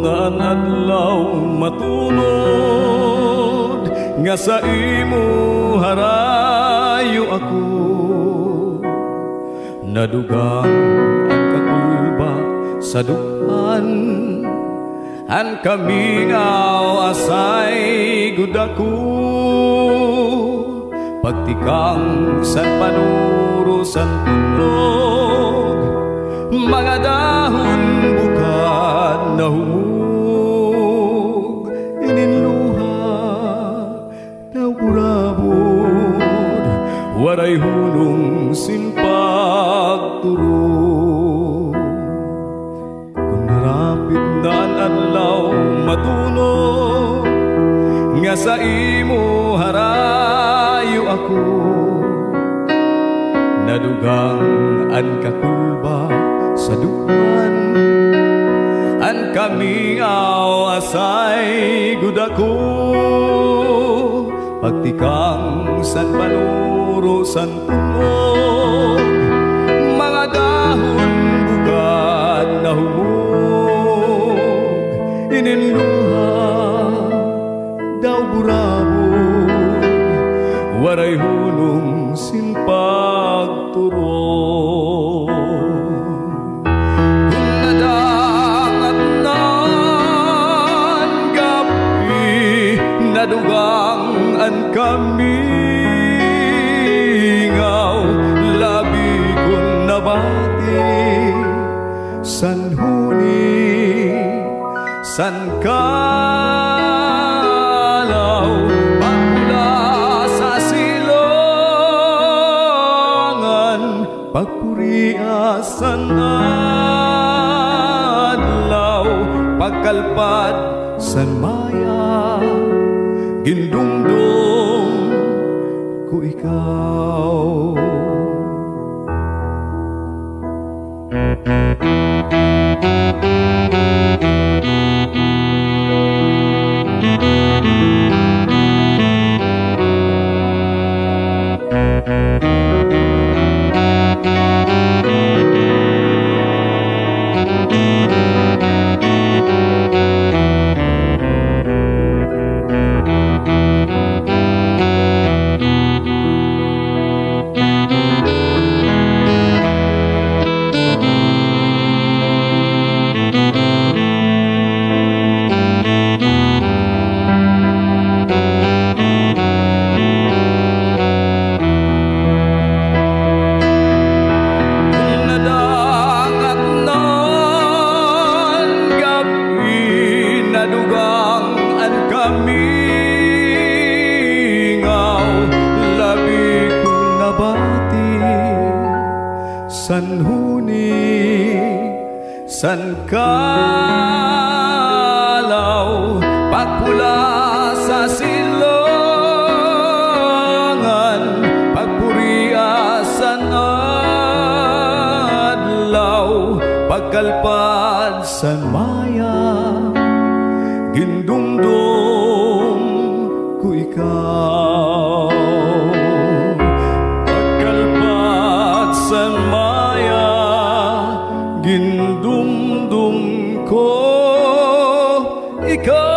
daan adlaw matunod nga sa imo harayo ako nadugang at kakulba sa dukhan an kamingaw asay gudako pagtikang san panuro san tunog mga dahon bukad na humog ininluha daw urabod waray hulong simpag turo kung harapit na ang adlaw matunod nga sa imo harayo ako nadugang an kakulba sa dukhan an kamingaw asay gudako pagtikang san panuro san tunog mga dahon bukad na humog ininluha daw burabog waray hulong simpag turo kung nadangat nan gabi nadugang an kamingaw labi kong nabati san huni san kalaw pagmula sa silongan pagpuriasan adlaw pagkalpad san maya gindumdum ko ikaw san huni san kalaw pagpula sa silongan pagpuriasan adlaw pagkalpad san maya gindumdum ko ikaw pagkalpad san maya gindumdum ko ikaw